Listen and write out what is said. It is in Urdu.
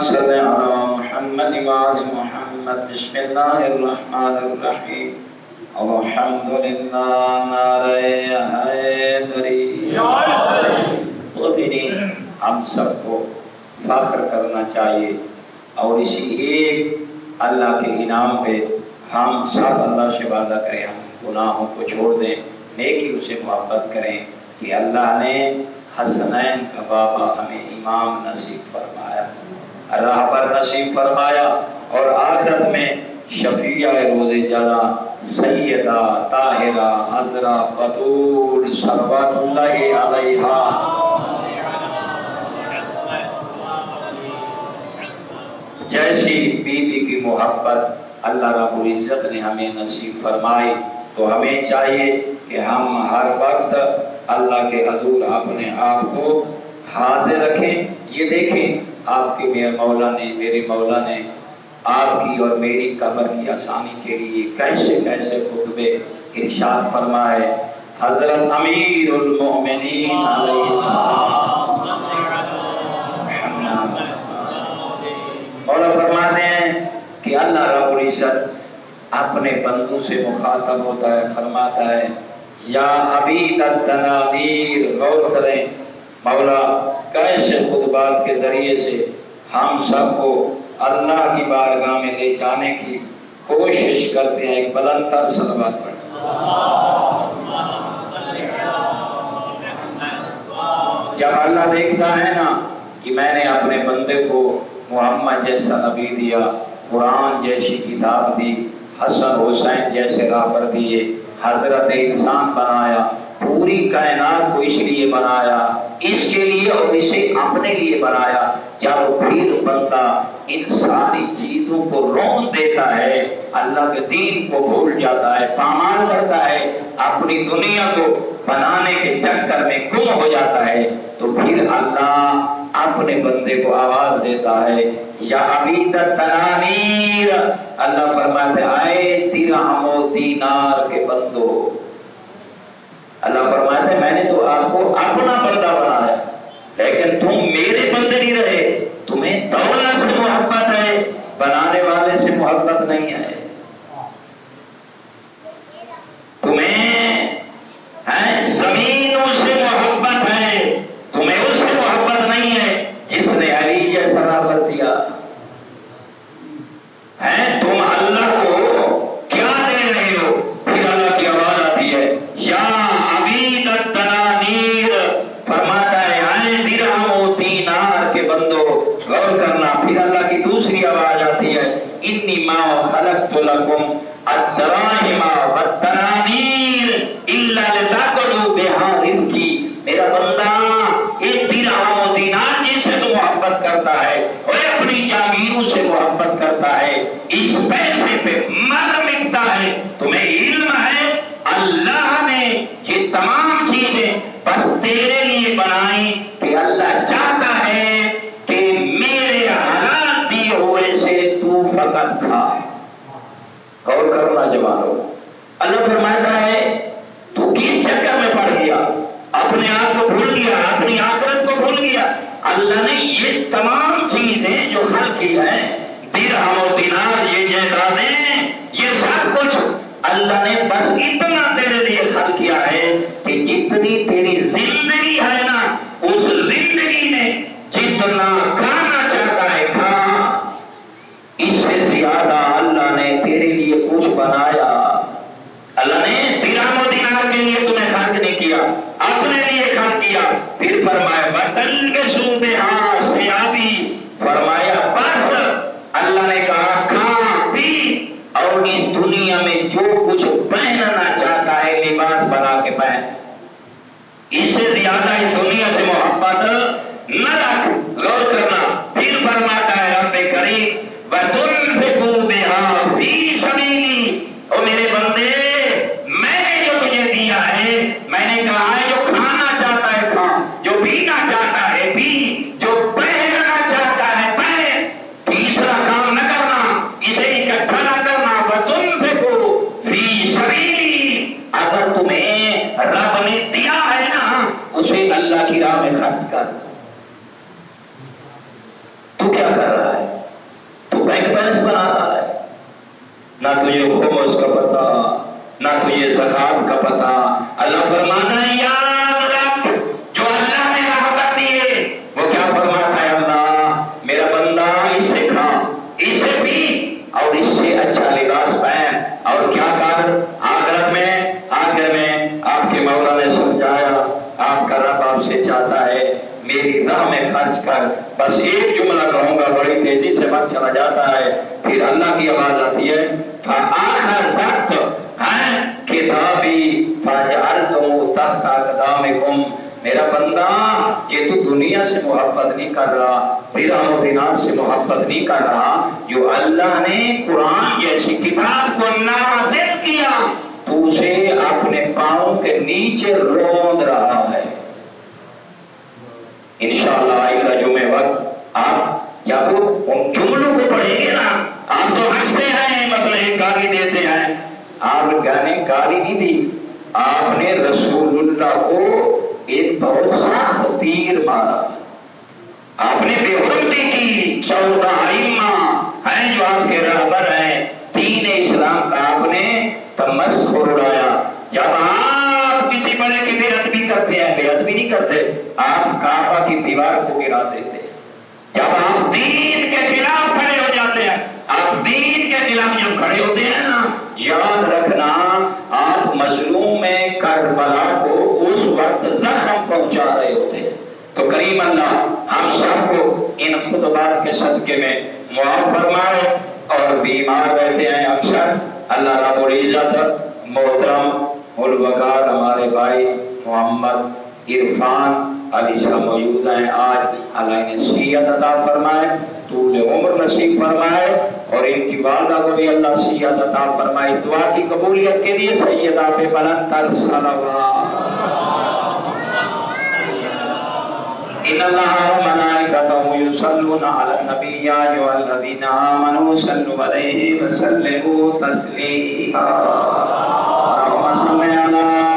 صل على محمد وآل محمد بسم الله الرحمن الرحیم الحمد للہ نعرہ حیدری ہم سب کو فخر کرنا چاہیے اور اسی ایک اللہ کے انعام پہ ہم سب اللہ سے وعدہ کریں، ہم گناہوں کو چھوڑ دیں، نیکیوں سے محبت کریں کہ اللہ نے حسنین کا بابا ہمیں امام نصیب فرمایا، راہ پر نصیب فرمایا، اور آخرت میں شفیع روز جزا سیدہ طاہرہ عذرا بطول صلوات اللہ علیہا جیسی بیوی کی محبت اللہ رب العزت نے ہمیں نصیب فرمائی، تو ہمیں چاہیے کہ ہم ہر وقت اللہ کے حضور اپنے آپ کو حاضر رکھیں۔ یہ دیکھیں آپ کے میرے مولا نے آپ کی اور میری قبر کی آسانی کے لیے کیسے کیسے خطبے ارشاد فرمائے۔ حضرت امیر المومنین علیہ السلام مولا فرماتے ہیں کہ اللہ رب العزت اپنے بندوں سے مخاطب ہوتا ہے، فرماتا ہے یا عبید التنامیر، غور کریں مولا کیسے خطبات کے ذریعے سے ہم سب کو اللہ کی بارگاہ میں لے جانے کی کوشش کرتے ہیں۔ ایک بلند تر صلوات پڑھیں۔ جب اللہ دیکھتا ہے نا کہ میں نے اپنے بندے کو محمد جیسا نبی دیا، قرآن جیسی کتاب دی، حسن حسین جیسے رہبر دیے، حضرت انسان بنایا، پوری کائنات کو اس لیے بنایا، اس کے لیے اور اسے اپنے لیے بنایا، جب پھر بندہ ان ساری چیزوں کو رون دیتا ہے، اللہ کے دین کو بھول جاتا ہے، پامال کرتا ہے، اپنی دنیا کو بنانے کے چکر میں گم ہو جاتا ہے، تو پھر اللہ اپنے بندے کو آواز دیتا ہے یا عبید التنانیر، اللہ فرماتے آئے درہم و دینار کے بندو، اللہ فرماتے میں نے تو آپ کو اپنا بندہ بنایا، لیکن تم میرے بندے نہیں رہے، تمہیں دولت سے محبت ہے، بنانے والے سے محبت نہیں ہے، تمہیں زمینوں سے محبت ہے، تمہیں اس سے محبت نہیں ہے جس نے علی جیسا رہبر دیا ہے۔ تم اللہ کو کیا دے رہے ہو؟ پھر اللہ کی آواز آتی ہے یا عبید التنانیر، فرماتا ہے آئے درہم و دینار کے بندو، غور کرنا۔ پھر اللہ کی دوسری آواز آتی ہے انی ما خلقت لکم الدراہم والتنانیر الا لتاکلوا بہا رزقی، میرا بندہ ایک درہم و دینار جس سے تو محبت کرتا ہے اور اپنی جاگیروں سے محبت کرتا ہے، اس پیسے پہ مر مٹتا ہے۔ تمہیں علم ہے اللہ نے یہ تمام چیزیں بس تیرے لیے بنائی کہ اللہ چاہتا ہے کہ میرے حلال دیے ہوئے سے تو فقط کھا۔ غور کرنا جوانو، اللہ فرماتا ہے تو کس چکر میں پڑ گیا، اپنے آپ کو بھول گیا، اپنی آخرت کو بھول گیا۔ اللہ نے یہ تمام چیزیں جو خلق کی ہیں، درہم و دینار، یہ جائیدادیں، یہ سب کچھ اللہ نے بس اتنا تیرے لیے خلق کیا ہے کہ جتنی تیری زندگی ہے نا، اس زندگی میں جتنا کھانا چاہتا ہے کھا، اس سے زیادہ اللہ نے تیرے لیے کچھ بنایا۔ اللہ نے درہم و دینار کے لیے تمہیں خرچ نہیں کیا، اپنے لیے خرچ کیا۔ پھر فرمایا بطل کے صوبے ہاں سیابی، فرمایا بس اللہ نے کہا کھا پی اور اس دنیا میں جو کچھ پہننا چاہتا ہے لباس بنا کے پہن، اس سے زیادہ اس دنیا سے محبت نہ رکھ۔ غور کرنا، پھر فرماتا ہے رب کریم وَتُنْفِقُوا بِهَا فِي سَبِيلِي، او میرے بندے میں نے جو تجھے دیا ہے، میں نے کہا ہے جو کھانا چاہتا ہے کھا، جو پینا چاہتا ہے پی، جو پہننا چاہتا ہے پہن، تیسرا کام نہ کرنا، اسے اکٹھا نہ کرنا۔ وَتُنْفِقُوا فِي سَبِيلِي، اگر تمہیں رب نے دیا ہے نا اسے اللہ کی راہ میں خرچ کر۔ تو کیا کر رہا ہے؟ تجھے خمس کا پتا، نہ تجھے زکات کا پتا۔ اللہ فرماتا ہے یاد رکھ جو اللہ نے رحمت دی ہے، وہ کیا فرماتا ہے اللہ، میرا بندہ اس سے کھا، اس سے پی، اور اس سے اچھا لباس پہن، اور کیا کر، آخر میں آپ کے مولا نے سمجھایا، آپ کا رب آپ سے چاہتا ہے میری راہ میں خرچ کر۔ بس ایک جملہ کہوں گا، بڑی تیزی سے وقت چلا جاتا ہے، پھر اللہ کی آواز آتی ہے آخر سخت ہے کتابی فجعلتم تحت اقدامکم۔ میرا بندہ یہ تو دنیا سے محبت نہیں کر رہا، درہم و دینار سے محبت نہیں کر رہا، جو اللہ نے قرآن جیسی کتاب کو نازل کیا تو اسے اپنے پاؤں کے نیچے روند رہا ہے۔ انشاءاللہ اگلا جمعے وقت آپ جب ان جملوں کو پڑھیں گے نا، آپ تو ہنستے ہیں، مثلا ایک گالی دیتے ہیں، آپ نے گالی نہیں دی، آپ نے رسول اللہ کو ایک بہت سخت تیر مارا، آپ نے بے حرمتی کی، 14 ائمہ ہیں جو آپ کے رہبر ہیں، دین اسلام کا آپ نے تمسخر اڑایا۔ جب آپ کسی بڑے کی بے ادبی کرتے ہیں، بے ادبی نہیں کرتے، آپ کعبہ کی دیوار کو گرا دیتے ہیں۔ جب آپ دین کے خلاف کھڑے ہو جاتے ہیں، آپ دین کے خلاف جب کھڑے ہوتے ہیں نا، یاد رکھنا آپ مظلوم کربلا کو اس وقت زخم پہنچا رہے ہوتے ہیں۔ تو کریم اللہ ہم سب کو ان خطبات کے صدقے میں معاف فرمائے، اور بیمار رہتے ہیں اکثر، اللہ رب العزت محترم الوقار ہمارے بھائی محمد عرفان علی صاحب موجود ہیں، آج اللہ انہیں صحت عطا فرمائے، طول عمر نصیب فرمائے، اور ان کی والدہ کو بھی اللہ صحت عطا فرمائے۔ دعا کی قبولیت کے لیے سیدہ پہ بلند تر صلوات۔ ان اللہ و ملائکتہ یصلون علی النبی یا ایھا الذین آمنوا صلوا علیہ وسلموا تسلیما۔ اللہم صل علی